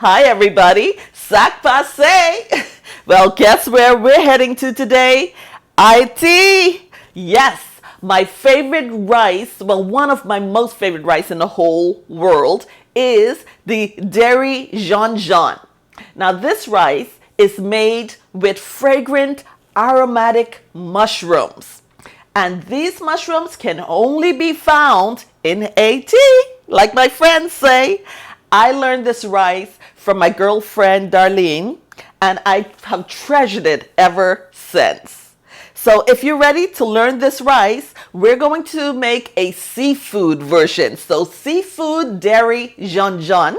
Hi, everybody. Sac passe. Well, guess where we're heading to today? Haiti. Yes, my favorite rice, well, one of my most favorite rice in the whole world is the DJON DJON. Now, this rice is made with fragrant aromatic mushrooms. And these mushrooms can only be found in Haiti, like my friends say. I learned this rice from my girlfriend Darlene, and I have treasured it ever since. So if you're ready to learn this rice, we're going to make a seafood version. So seafood dairy Jean Jean.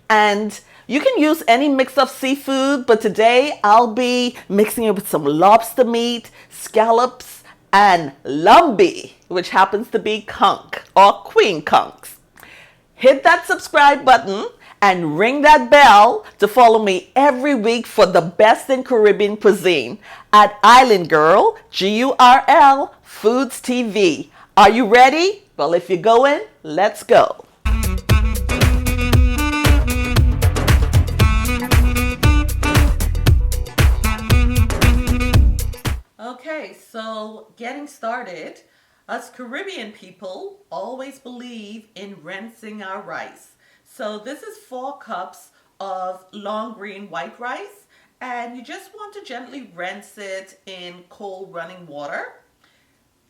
And you can use any mix of seafood, but today I'll be mixing it with some lobster meat, scallops, and lumbi, which happens to be conch or queen conchs. Hit that subscribe button and ring that bell to follow me every week for the best in Caribbean cuisine at Island Girl, GURL, Foods TV. Are you ready? Well, if you're going, let's go. Okay, so getting started, us Caribbean people always believe in rinsing our rice. So this is 4 cups of long green white rice, and you just want to gently rinse it in cold running water.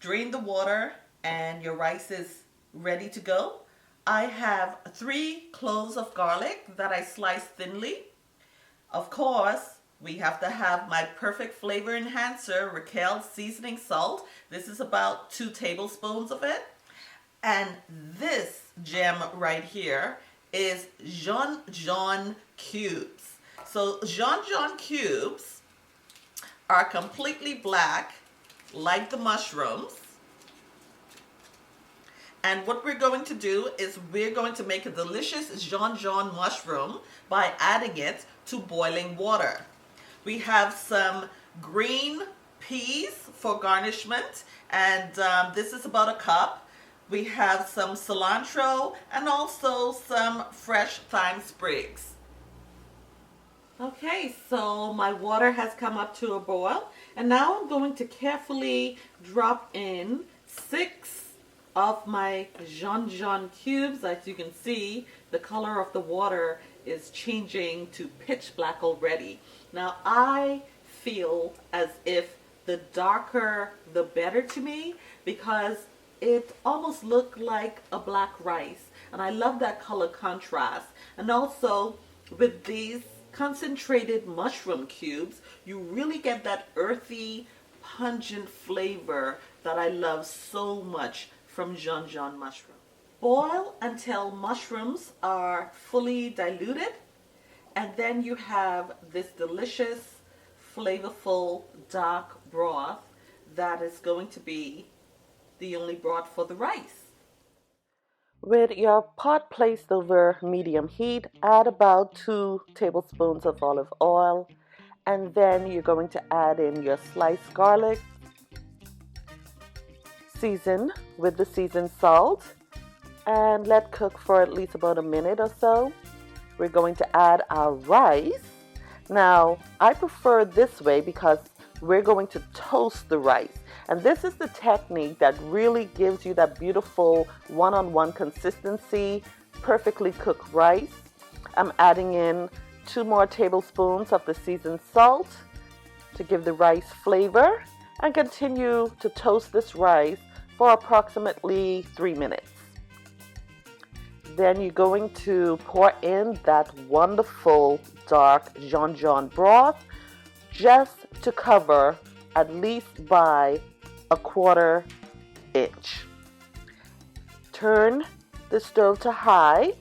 Drain the water and your rice is ready to go. I have 3 cloves of garlic that I sliced thinly. Of course, we have to have my perfect flavor enhancer, Raquel seasoning salt. This is about 2 tablespoons of it. And this gem right here is DJON DJON cubes. So DJON DJON cubes are completely black, like the mushrooms. And what we're going to do is we're going to make a delicious DJON DJON mushroom by adding it to boiling water. We have some green peas for garnishment, and this is about 1 cup. We have some cilantro and also some fresh thyme sprigs. Okay, so my water has come up to a boil, and now I'm going to carefully drop in 6 of my DJON DJON cubes. As you can see, the color of the water is changing to pitch black already. Now I feel as if the darker the better to me, because it almost looked like a black rice, and I love that color contrast. And also with these concentrated mushroom cubes, you really get that earthy, pungent flavor that I love so much from DJON DJON mushroom. Boil until mushrooms are fully diluted, and then you have this delicious, flavorful, dark broth that is going to be the only broth for the rice. With your pot placed over medium heat, add about 2 tablespoons of olive oil, and then you're going to add in your sliced garlic, season with the seasoned salt, and let cook for at least about a minute or so. We're going to add our rice. Now, I prefer this way because we're going to toast the rice. And this is the technique that really gives you that beautiful one-on-one consistency, perfectly cooked rice. I'm adding in 2 more tablespoons of the seasoned salt to give the rice flavor, and continue to toast this rice for approximately 3 minutes. Then you're going to pour in that wonderful dark DJON DJON broth, just to cover at least by 1/4 inch. Turn the stove to high,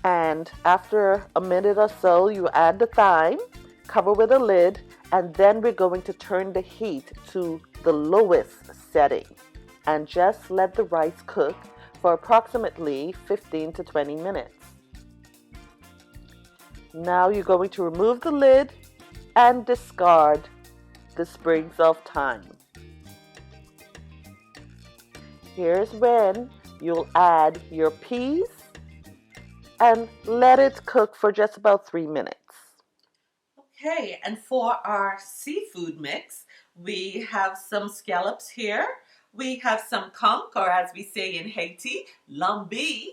and after a minute or so you add the thyme, cover with a lid, and then we're going to turn the heat to the lowest setting and just let the rice cook for approximately 15 to 20 minutes. Now you're going to remove the lid and discard the sprigs of thyme. Here's when you'll add your peas and let it cook for just about 3 minutes. Okay, and for our seafood mix, we have some scallops here. We have some conch, or as we say in Haiti, lambi,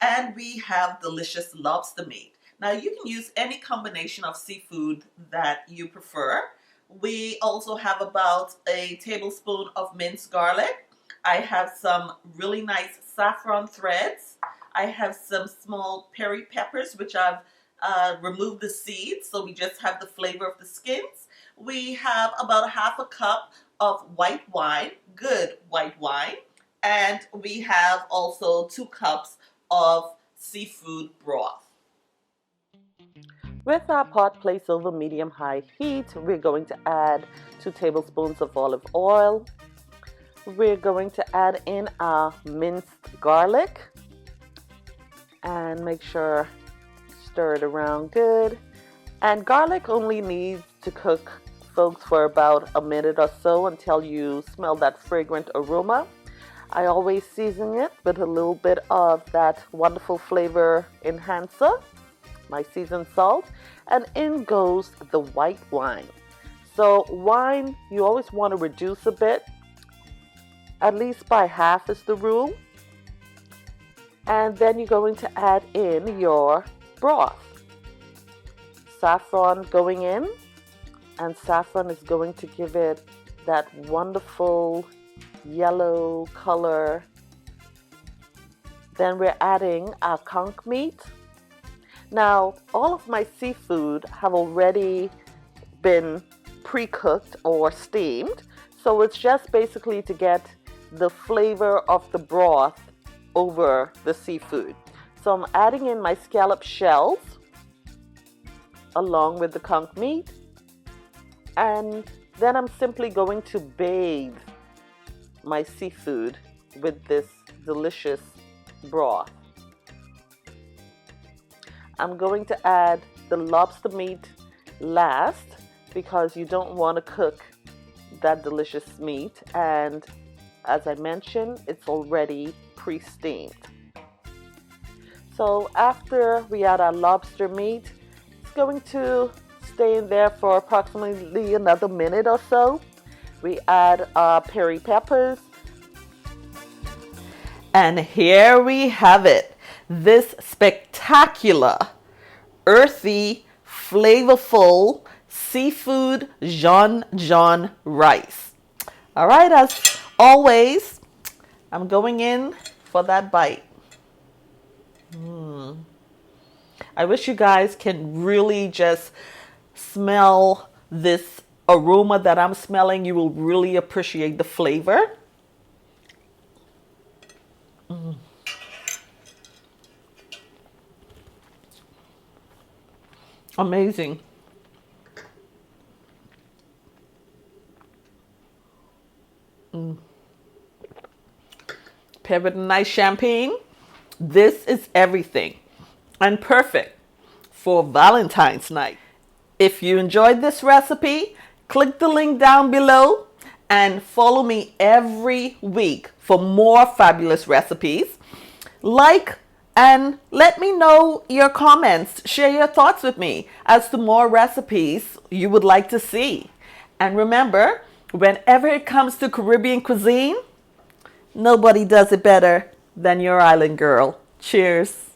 and we have delicious lobster meat. Now, you can use any combination of seafood that you prefer. We also have about a tablespoon of minced garlic. I have some really nice saffron threads. I have some small peri peppers, which I've remove the seeds, so we just have the flavor of the skins. We have about a half a cup of white wine, good white wine, and we have also 2 cups of seafood broth. With our pot placed over medium-high heat, we're going to add 2 tablespoons of olive oil. We're going to add in our minced garlic and make sure stir it around good. And garlic only needs to cook, folks, for about a minute or so until you smell that fragrant aroma. I always season it with a little bit of that wonderful flavor enhancer, my seasoned salt, and in goes the white wine. So wine, you always want to reduce a bit, at least by half is the rule. And then you're going to add in your broth. Saffron going in, and saffron is going to give it that wonderful yellow color. Then we're adding our conch meat. Now, all of my seafood have already been pre-cooked or steamed, so it's just basically to get the flavor of the broth over the seafood. So I'm adding in my scallop shells along with the conch meat, and then I'm simply going to bathe my seafood with this delicious broth. I'm going to add the lobster meat last because you don't want to cook that delicious meat, and as I mentioned, it's already pre-steamed. So after we add our lobster meat, it's going to stay in there for approximately another minute or so. We add our peri peppers. And here we have it. This spectacular, earthy, flavorful seafood DJON DJON rice. All right, as always, I'm going in for that bite. I wish you guys can really just smell this aroma that I'm smelling. You will really appreciate the flavor. Amazing. Paired with a nice champagne. This is everything and perfect for Valentine's night. If you enjoyed this recipe, click the link down below and follow me every week for more fabulous recipes. Like and let me know your comments. Share your thoughts with me as to more recipes you would like to see. And remember, whenever it comes to Caribbean cuisine, nobody does it better than your island girl. Cheers.